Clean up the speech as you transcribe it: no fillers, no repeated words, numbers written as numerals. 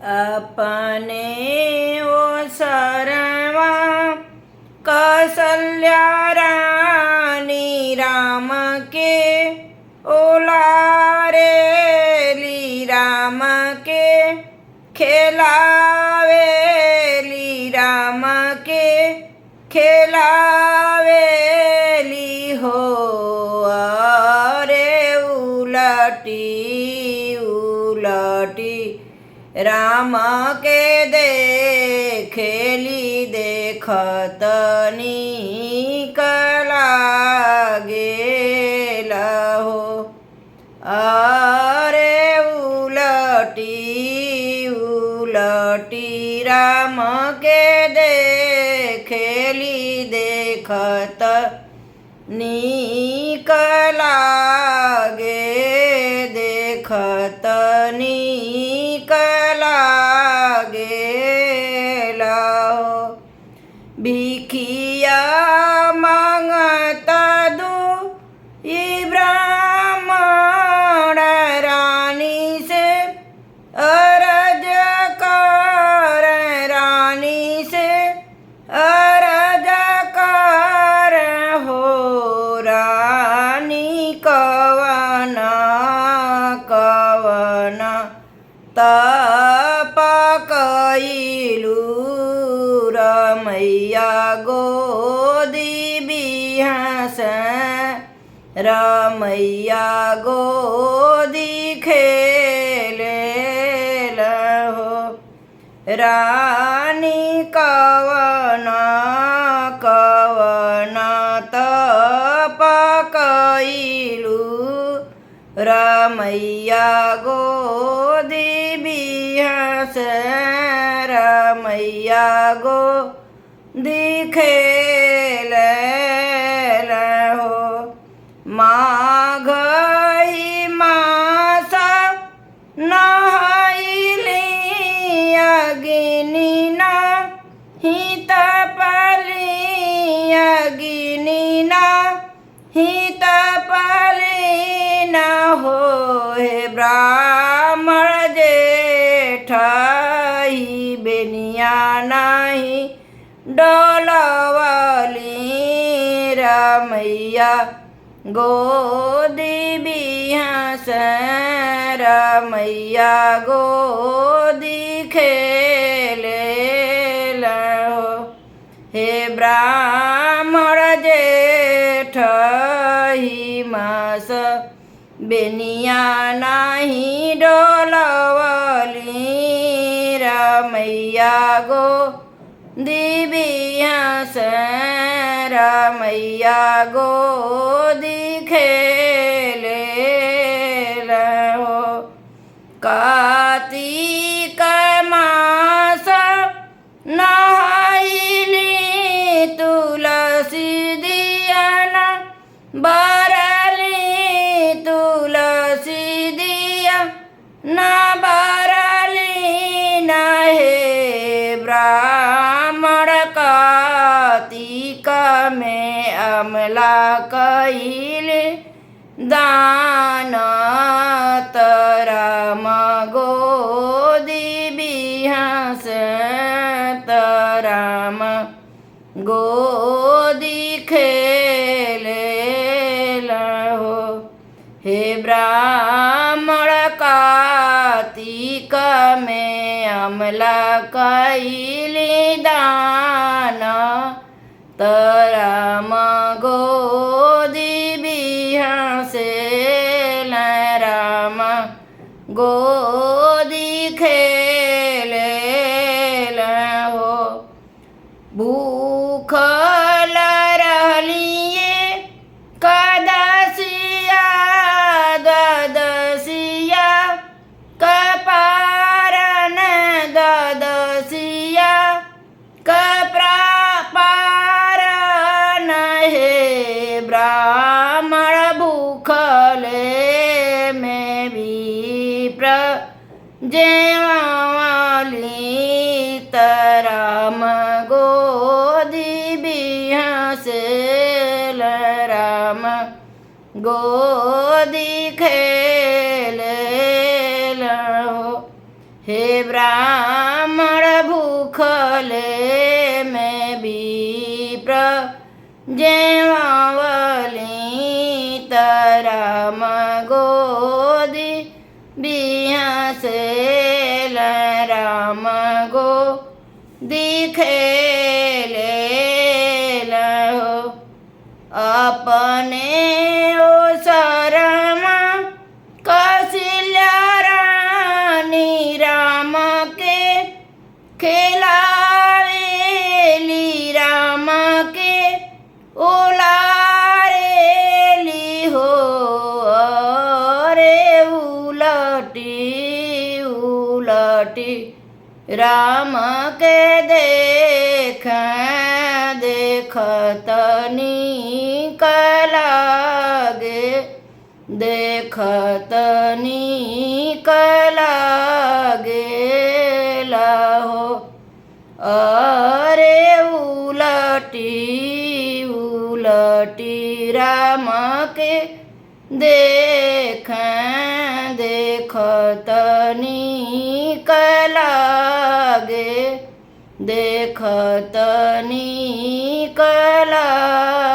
अपने ओसरवा कौसल्या रानी राम के ओलारेली राम के खेलावेली राम के खेलावेली हो। अरे उलटी उलटी राम के देखेली देखत नीक लागेल हो। अरे उलटी उलटी राम के देखेली देखत नीक लागे देखत नीक लागेल हो। भिखिया मांगत दुई ब्राह्मण रानी से अरज कर रानी से अरज कर हो। रानी कवन कवन तप कइलू रमैया गोदी बिहास रमैया गोदी खेलेल हो। रानी कवन कवन तप कइलू रमैया गोदी बिहास रमैया गोदी खेलेल हो। माघही मास नहैली अग्नि न हित पली अग्नि न हित पली न हो। हे ब्राह्मण जेठही बेनिया नाही डोलवली रमैया गोदी बिहास रमैया गोदी खेलेल हो। हे ब्राह्मण जेठही मास बेनिया नाही डोलवली रमैया गोदी बिहास रमैया गोदी खेलेल हो। कार्तिक मास नहैली तुलसी दियन बरली तुलसी दिया न बरली न। हे ब्राह्मण कार्तिक में अमला कइले दान राम गोदी बिहास राम गोदी खेलेल हो। हे ब्राह्मण कार्तिक में अमला कइले दान राम गोदी बिहास राम गोदी खेलेल हो। भूखल रहलिए कदसिया ददसिया कपारन ददसिया कपारन। हे ब्राह्मण भूखले में विप्र जेवाली राम गोदी बिहास राम गोदी खेलेल हो। हे ब्राह्मण भूखले मैं विप्र जेवावली तराम गोदी बिहासे राम गो दिखेले हो अपने ओ शरमा कौशल्या रानी राम के खिलावेली राम के उलारेली हो अरे उलटी उलटी राम के देखत नीक लागे देखत नीक लागेला हो अरे उलटी उलटी राम के देखत नीक लागे देखत नीक लागे।